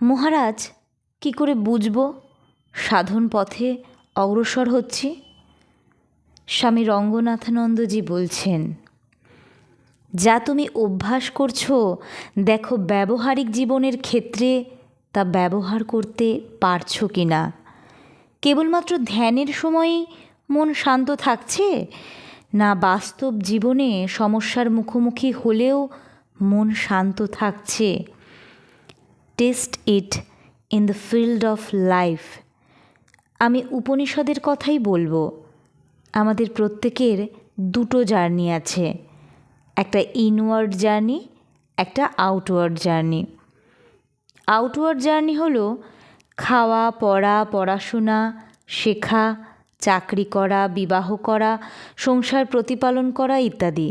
মহারাজ, কি করে বুঝব সাধন পথে অগ্রসর হচ্ছি? স্বামী রঙ্গনাথানন্দজি বলছেন, যা তুমি অভ্যাস করছো দেখো ব্যবহারিক জীবনের ক্ষেত্রে তা ব্যবহার করতে পারছো কি না। কেবলমাত্র ধ্যানের সময়ই মন শান্ত থাকছে, না বাস্তব জীবনে সমস্যার মুখোমুখি হলেও মন শান্ত থাকছে? Test it in the field of life. আমি উপনিষদের কথাই বলবো। আমাদের প্রত্যেকের দুটো জার্নি আছে, একটা ইনওয়ার্ড জার্নি, একটা আউটওয়ার্ড জার্নি। আউটওয়ার্ড জার্নি হলো খাওয়া, পড়া, পড়াশোনা, শেখা, চাকরি করা, বিবাহ করা, সংসার প্রতিপালন করা ইত্যাদি।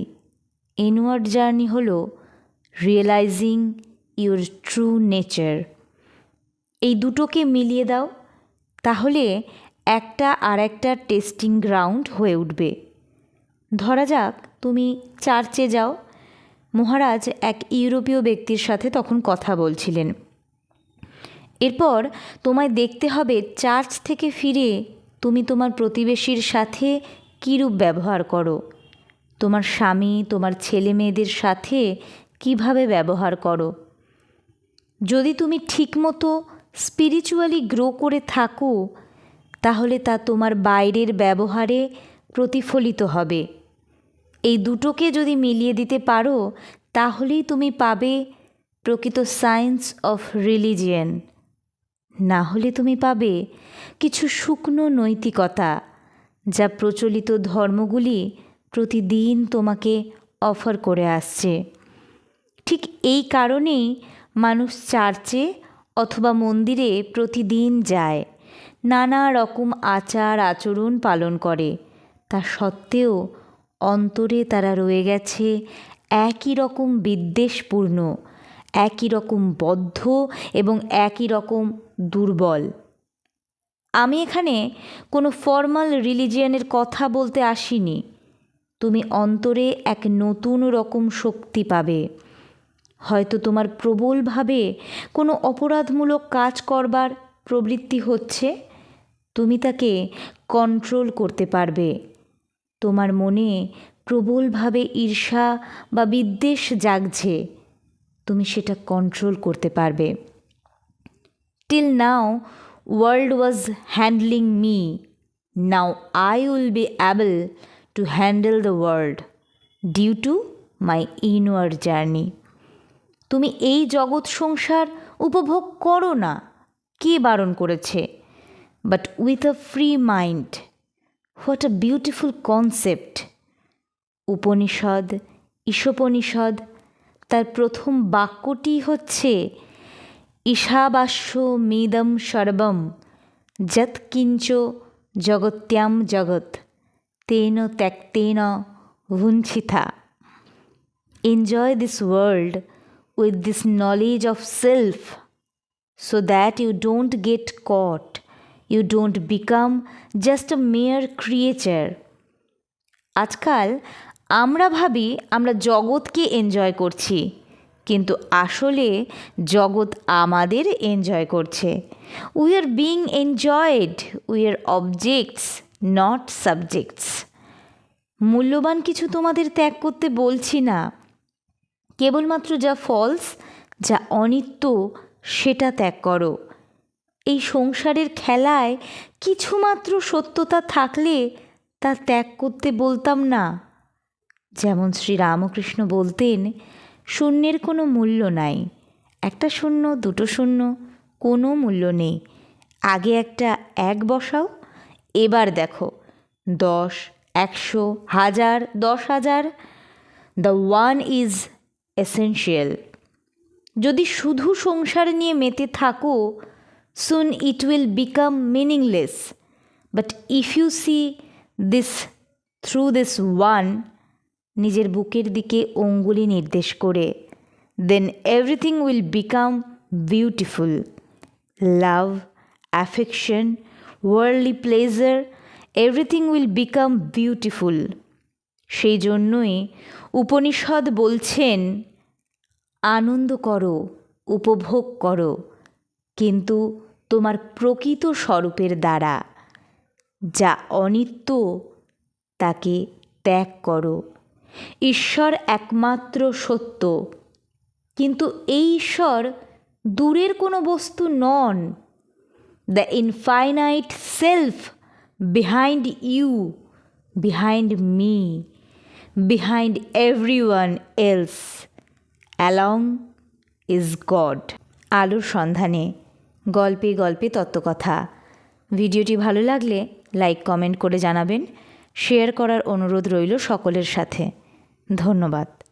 ইনওয়ার্ড জার্নি হলো রিয়েলাইজিং ইউর ট্রু নেচার। এই দুটোকে মিলিয়ে দাও, তাহলে একটা আর একটা টেস্টিং গ্রাউন্ড হয়ে উঠবে। ধরা যাক তুমি চার্চে যাও। মহারাজ এক ইউরোপীয় ব্যক্তির সাথে তখন কথা বলছিলেন। এরপর তোমায় দেখতে হবে চার্চ থেকে ফিরে তুমি তোমার প্রতিবেশীর সাথে কীরূপ ব্যবহার করো, তোমার স্বামী, তোমার ছেলে মেয়েদের সাথে কিভাবে ব্যবহার করো। যদি তুমি ঠিকমতো স্পিরিচুয়ালি গ্রো করে থাকো, তাহলে তা তোমার বাইরের ব্যবহারে প্রতিফলিত হবে। এই দুটোকে যদি মিলিয়ে দিতে পারো, তাহলেই তুমি পাবে প্রকৃত সায়েন্স অফ রিলিজিয়ন। না হলে তুমি পাবে কিছু শুকনো নৈতিকতা, যা প্রচলিত ধর্মগুলি প্রতিদিন তোমাকে অফার করে আসছে। ঠিক এই কারণেই মানুষ চার্চে অথবা মন্দিরে প্রতিদিন যায়, নানা রকম আচার আচরণ পালন করে। তা সত্ত্বেও অন্তরে তারা রয়ে গেছে একই রকম বিদ্বেষপূর্ণ, একই রকম বদ্ধ এবং একই রকম দুর্বল। আমি এখানে কোনো ফর্মাল রিলিজিয়নের কথা বলতে আসিনি। তুমি অন্তরে এক নতুন রকম শক্তি পাবে। হয়তো তোমার প্রবলভাবে কোনো অপরাধমূলক কাজ করবার প্রবৃত্তি হচ্ছে, তুমি তাকে কন্ট্রোল করতে পারবে। তোমার মনে প্রবলভাবে ঈর্ষা বা বিদ্বেষ জাগছে, তুমি সেটা কন্ট্রোল করতে পারবে। Till now world was handling me, now I will be able to handle the world due to my inward journey. তুমি এই জগৎ সংসার উপভোগ করো না, কে বারণ করেছে? But with a free mind. What a beautiful concept! Upanishad, Ishopanishad, তার প্রথম বাক্যটি হচ্ছে ঈশাবাস্য মিদম সর্বম যৎকিঞ্চ জগত্যাম জগৎ তেন ত্যক্তেন ভুঞ্ছিথা। Enjoy this world with this knowledge of self, so that you don't get caught, you don't become just a mere creature. আজকাল আমরা ভাবি আমরা জগৎকে এনজয় করছি, কিন্তু আসলে জগৎ আমাদের এনজয় করছে। We are being enjoyed, we are objects, not subjects. মূল্যবান কিছু তোমাদের ত্যাগ করতে বলছি না, কেবলমাত্র যা ফলস, যা অনিত্য, সেটা ত্যাগ করো। এই সংসারের খেলায় কিছুমাত্র সত্যতা থাকলে তা ত্যাগ করতে বলতাম না। যেমন শ্রীরামকৃষ্ণ বলতেন, শূন্যের কোনো মূল্য নাই। একটা শূন্য, দুটো শূন্য, কোনো মূল্য নেই। আগে একটা এক বসাও, এবার দেখো 10, 100, 1000, 10,000। The one is essential. যদি শুধু সংসার নিয়ে মেতে থাকো, soon it will become meaningless. But if you see this through this one, নিজের বুকের দিকে অঙ্গুলি নির্দেশ করে, then everything will become beautiful. Love, affection, worldly pleasure, everything will become beautiful. সেই জন্যই উপনিষদ বলছেন, আনন্দ করো, উপভোগ করো, কিন্তু তোমার প্রকৃত স্বরূপের দ্বারা। যা অনিত্য তাকে ত্যাগ করো। ঈশ্বর একমাত্র সত্য, কিন্তু এই ঈশ্বর দূরের কোনো বস্তু নন। The infinite self behind you, behind me, behind everyone else, along is God. আলোর সন্ধানে, গল্পে গল্পে তত্ত্বকথা। ভিডিওটি ভালো লাগলে লাইক কমেন্ট করে জানাবেন। শেয়ার করার অনুরোধ রইল সকলের সাথে। ধন্যবাদ।